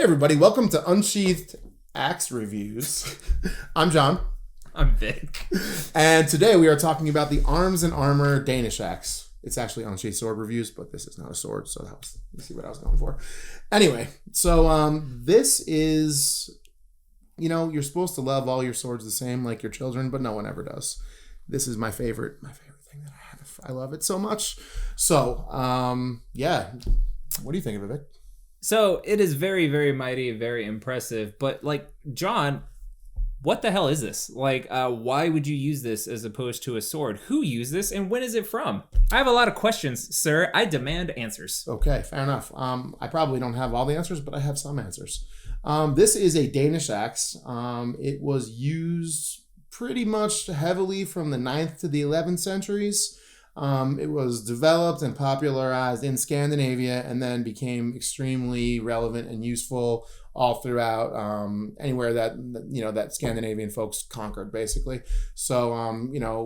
Hey everybody, welcome to Unsheathed Axe Reviews. I'm John. I'm Vic. And today we are talking about the Arms and Armor Danish Axe. It's actually Unsheathed Sword Reviews, but this is not a sword, so you see what I was going for. Anyway, so this is, you're supposed to love all your swords the same like your children, but no one ever does. This is my favorite thing that I have. I love it so much. So, what do you think of it, Vic? So it is very, very mighty, very impressive. But John, what the hell is this? Why would you use this as opposed to a sword? Who used this and when is it from? I have a lot of questions, sir. I demand answers. Okay, fair enough. I probably don't have all the answers, but I have some answers. This is a Danish axe. It was used pretty much heavily from the 9th to the 11th centuries. It was developed and popularized in Scandinavia and then became extremely relevant and useful all throughout anywhere that Scandinavian folks conquered, basically. So,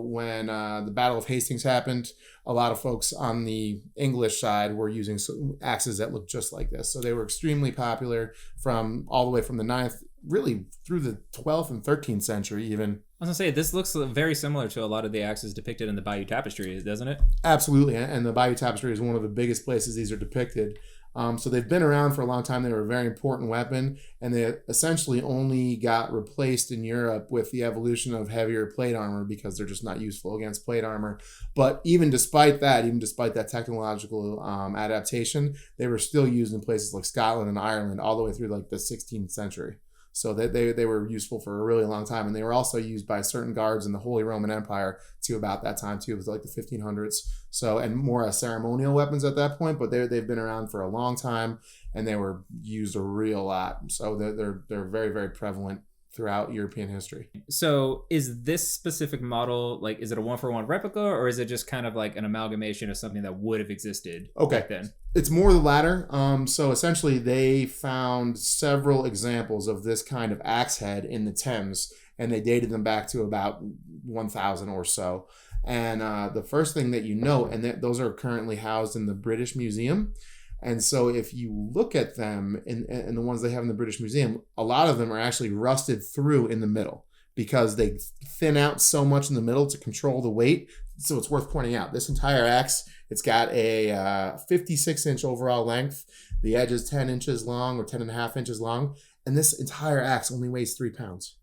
when the Battle of Hastings happened, a lot of folks on the English side were using axes that looked just like this. So they were extremely popular all the way from the 9th, really through the 12th and 13th century even. I was gonna say, this looks very similar to a lot of the axes depicted in the Bayeux Tapestry, doesn't it? Absolutely, and the Bayeux Tapestry is one of the biggest places these are depicted. So they've been around for a long time. They were a very important weapon, and they essentially only got replaced in Europe with the evolution of heavier plate armor because they're just not useful against plate armor. But even despite that technological adaptation, they were still used in places like Scotland and Ireland all the way through the 16th century. So they were useful for a really long time, and they were also used by certain guards in the Holy Roman Empire to about that time too. It was the 1500s. So, and more as ceremonial weapons at that point, but they've been around for a long time, and they were used a real lot. So they're very, very prevalent throughout European history. So is this specific model, is it a one-for-one replica, or is it just kind of like an amalgamation of something that would have existed back then? It's more the latter. So essentially they found several examples of this kind of axe head in the Thames, and they dated them back to about 1000 or so. And the first thing that those are currently housed in the British Museum. And so if you look at them and the ones they have in the British Museum, a lot of them are actually rusted through in the middle because they thin out so much in the middle to control the weight. So it's worth pointing out, this entire axe, it's got a 56-inch overall length. The edge is 10 inches long or 10 and a half inches long. And this entire axe only weighs 3 pounds.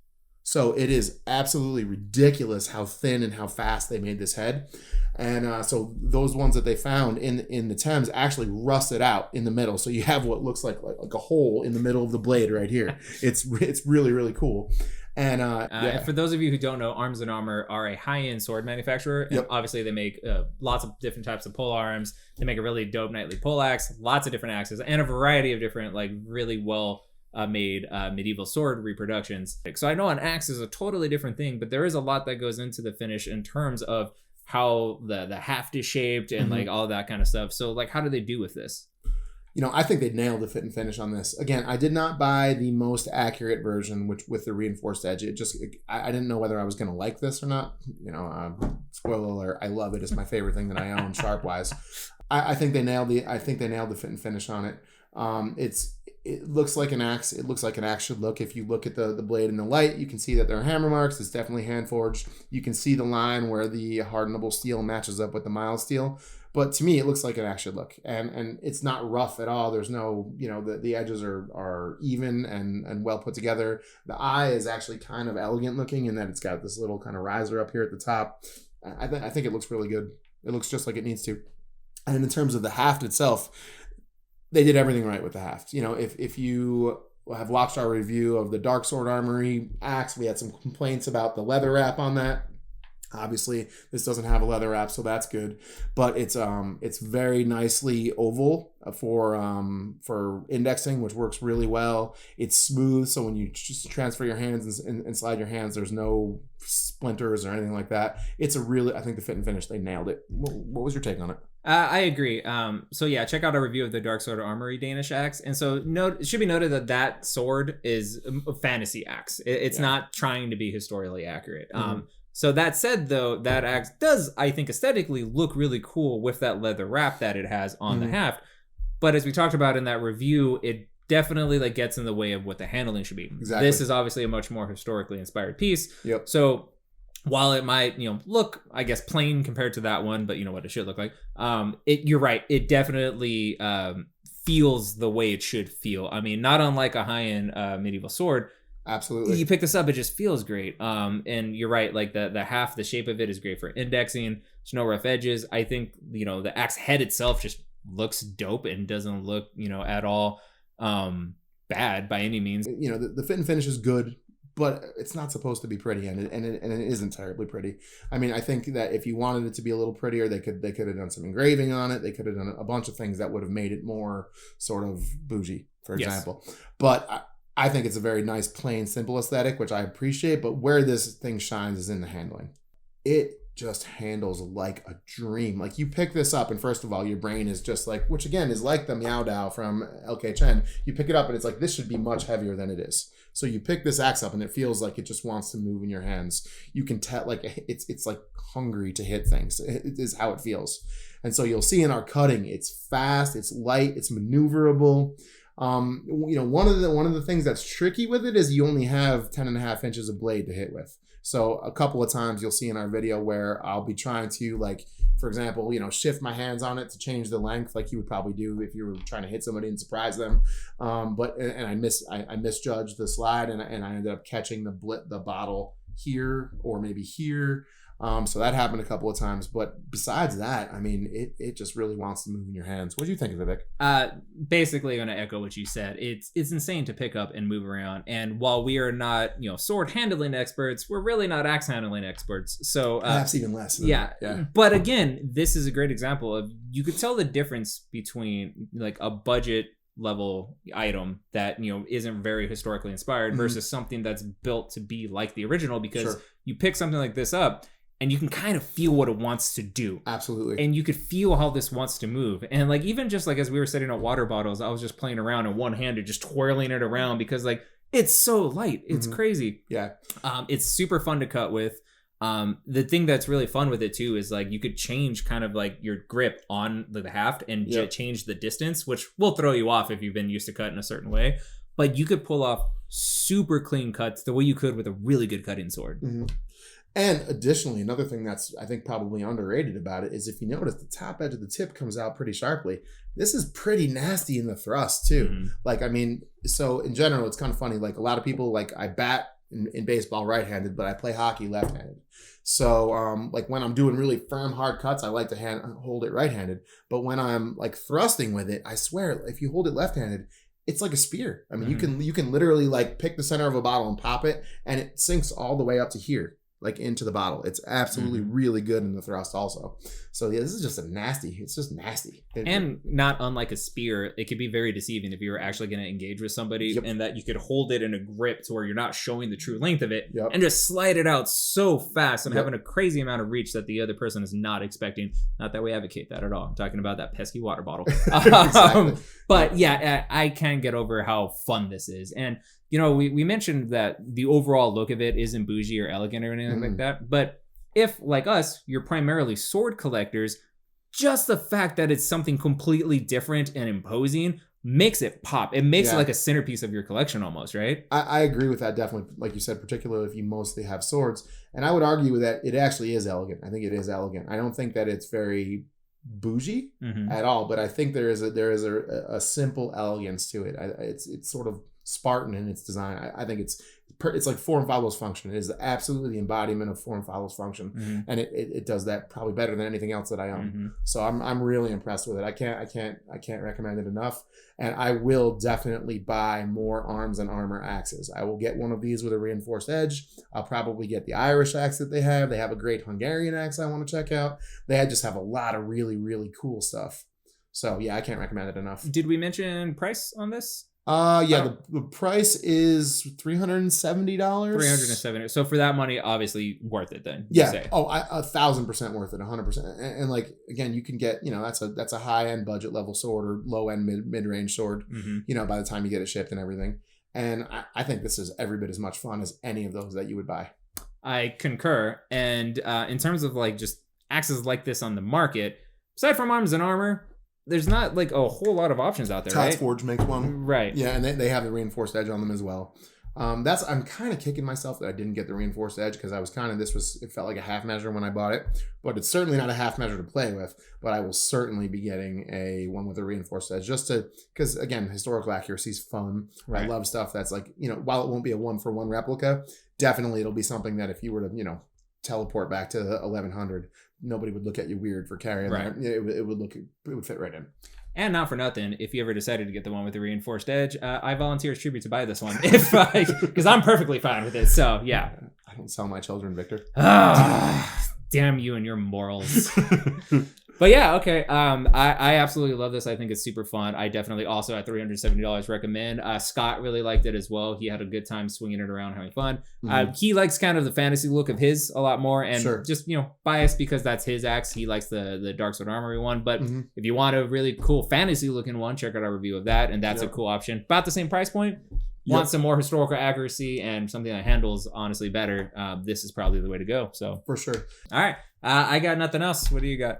So it is absolutely ridiculous how thin and how fast they made this head. And so those ones that they found in the Thames actually rusted out in the middle. So you have what looks like a hole in the middle of the blade right here. It's really, really cool. And for those of you who don't know, Arms and Armor are a high-end sword manufacturer. And obviously they make lots of different types of pole arms. They make a really dope knightly pole axe, lots of different axes, and a variety of different really well made medieval sword reproductions. So I know an axe is a totally different thing, but there is a lot that goes into the finish in terms of how the haft is shaped and all that kind of stuff. So how do they do with this? I think they nailed the fit and finish on this. Again, I did not buy the most accurate version, which with the reinforced edge. I didn't know whether I was going to like this or not. Spoiler alert, I love it. It's my favorite thing that I own sharp wise. I think they nailed the fit and finish on it. It looks like an axe. It looks like an axe should look. If you look at the blade in the light, you can see that there are hammer marks. It's definitely hand forged. You can see the line where the hardenable steel matches up with the mild steel. But to me, it looks like an axe should look. And it's not rough at all. There's no, the edges are even and well put together. The eye is actually kind of elegant looking in that it's got this little kind of riser up here at the top. I think it looks really good. It looks just like it needs to. And in terms of the haft itself, they did everything right with the haft. If you have watched our review of the Dark Sword Armory axe, we had some complaints about the leather wrap on that. Obviously, this doesn't have a leather wrap, so that's good. But it's very nicely oval for indexing, which works really well. It's smooth, so when you just transfer your hands and slide your hands, there's no splinters or anything like that. I think the fit and finish, they nailed it. What was your take on it? I agree. So yeah, check out our review of the Dark Sword Armory Danish Axe. And so it should be noted that sword is a fantasy axe. It's not trying to be historically accurate. So that said, though, that axe does, I think, aesthetically look really cool with that leather wrap that it has on the haft. But as we talked about in that review, it definitely like gets in the way of what the handling should be. Exactly. This is obviously a much more historically inspired piece. Yep. So while it might, look, I guess, plain compared to that one, but you know what it should look like. You're right. It definitely feels the way it should feel. I mean, not unlike a high-end medieval sword. Absolutely. You pick this up, it just feels great. And you're right, like the shape of it is great for indexing. There's no rough edges. I think, the axe head itself just looks dope and doesn't look, at all bad by any means. The fit and finish is good, but it's not supposed to be pretty, and it isn't terribly pretty. I mean, I think that if you wanted it to be a little prettier, they could have done some engraving on it. They could have done a bunch of things that would have made it more sort of bougie, for example. Yes. But I think it's a very nice, plain, simple aesthetic, which I appreciate. But where this thing shines is in the handling. It just handles like a dream. Like, you pick this up, and first of all, your brain is just like, which again is like the Meow Dao from LK Chen. You pick it up, and it's like, this should be much heavier than it is. So you pick this axe up, and it feels like it just wants to move in your hands. You can tell, like, it's like hungry to hit things. It is how it feels. And so you'll see in our cutting, it's fast, it's light, it's maneuverable. One of the things that's tricky with it is you only have 10.5 inches of blade to hit with. So a couple of times you'll see in our video where I'll be trying to, like, for example, shift my hands on it to change the length, like you would probably do if you were trying to hit somebody and surprise them. But I misjudged the slide, and I ended up catching the bottle here or maybe here. So that happened a couple of times, but besides that, I mean, it just really wants to move in your hands. What do you think of it, Vic? Basically going to echo what you said. It's insane to pick up and move around. And while we are not, sword handling experts, we're really not axe handling experts. So perhaps even less. Yeah. But again, this is a great example of, you could tell the difference between like a budget level item that, isn't very historically inspired versus something that's built to be like the original, because you pick something like this up, and you can kind of feel what it wants to do. Absolutely. And you could feel how this wants to move. And like, even just like as we were setting up water bottles, I was just playing around and one-handed, just twirling it around, because like, it's so light. It's crazy. Yeah. It's super fun to cut with. The thing that's really fun with it too is like, you could change kind of like your grip on the haft and change the distance, which will throw you off if you've been used to cutting a certain way. But you could pull off super clean cuts the way you could with a really good cutting sword. Mm-hmm. And additionally, another thing that's, I think, probably underrated about it is, if you notice, the top edge of the tip comes out pretty sharply. This is pretty nasty in the thrust too. Like, I mean, so in general, it's kind of funny. Like, a lot of people, like, I bat in baseball right-handed, but I play hockey left-handed. So like, when I'm doing really firm, hard cuts, I like to hold it right-handed. But when I'm like thrusting with it, I swear, if you hold it left-handed, it's like a spear. I mean, you can literally like pick the center of a bottle and pop it, and it sinks all the way up to here, like into the bottle. It's absolutely really good in the thrust also. So yeah, this is just it's just nasty. And not unlike a spear, it could be very deceiving if you're actually going to engage with somebody, and that you could hold it in a grip to where you're not showing the true length of it, and just slide it out so fast and having a crazy amount of reach that the other person is not expecting. Not that we advocate that at all. I'm talking about that pesky water bottle. Exactly. But yeah, I can't get over how fun this is. And we mentioned that the overall look of it isn't bougie or elegant or anything like that. But if, like us, you're primarily sword collectors, just the fact that it's something completely different and imposing makes it pop. It makes it like a centerpiece of your collection almost, right? I agree with that, definitely. Like you said, particularly if you mostly have swords. And I would argue that it actually is elegant. I think it is elegant. I don't think that it's very bougie at all, but I think there is a simple elegance to it. It's sort of Spartan in its design. I think it's like form follows function. It is absolutely the embodiment of form follows function, and it does that probably better than anything else that I own. So I'm really impressed with it. I can't recommend it enough, and I will definitely buy more arms and armor axes. I will get one of these with a reinforced edge. I'll probably get the Irish axe that they have. They have a great Hungarian axe I want to check out. They just have a lot of really, really cool stuff. So yeah, I can't recommend it enough. Did we mention price on this? The price is $370. $370. So for that money, obviously worth it then. Yeah. Say. 1,000% worth it. 100%. And like, again, you can get, that's a high end budget level sword or low end mid range sword, by the time you get it shipped and everything. And I think this is every bit as much fun as any of those that you would buy. I concur. And in terms of like just axes like this on the market, aside from arms and armor, there's not like a whole lot of options out there, Tots right? Forge makes one. Right. Yeah, and they have the reinforced edge on them as well. I'm kind of kicking myself that I didn't get the reinforced edge because I was it felt like a half measure when I bought it, but it's certainly not a half measure to play with. But I will certainly be getting a one with a reinforced edge because again, historical accuracy is fun. Right. I love stuff that's like, while it won't be a 1-for-1 replica, definitely it'll be something that if you were to, teleport back to 1100, nobody would look at you weird for carrying that. It would fit right in. And not for nothing, if you ever decided to get the one with the reinforced edge, I volunteer as tribute to buy this one because I'm perfectly fine with it. So yeah, I don't sell my children, Victor. Damn you and your morals. But yeah, okay. I absolutely love this. I think it's super fun. I definitely also at $370 recommend. Scott really liked it as well. He had a good time swinging it around, having fun. He likes kind of the fantasy look of his a lot more, and just biased because that's his axe. He likes the Dark Sword Armory one. But if you want a really cool fantasy looking one, check out our review of that, and that's a cool option. About the same price point. Want some more historical accuracy and something that handles honestly better, this is probably the way to go. So for sure. All right, I got nothing else. What do you got?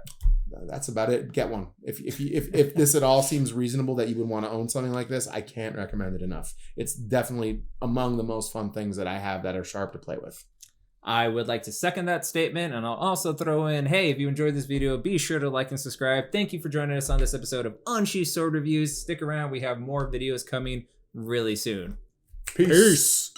That's about it. Get one. If this at all seems reasonable that you would want to own something like this, I can't recommend it enough. It's definitely among the most fun things that I have that are sharp to play with. I would like to second that statement, and I'll also throw in, hey, if you enjoyed this video, be sure to like and subscribe. Thank you for joining us on this episode of Unsheathed Sword Reviews. Stick around. We have more videos coming really soon. Peace.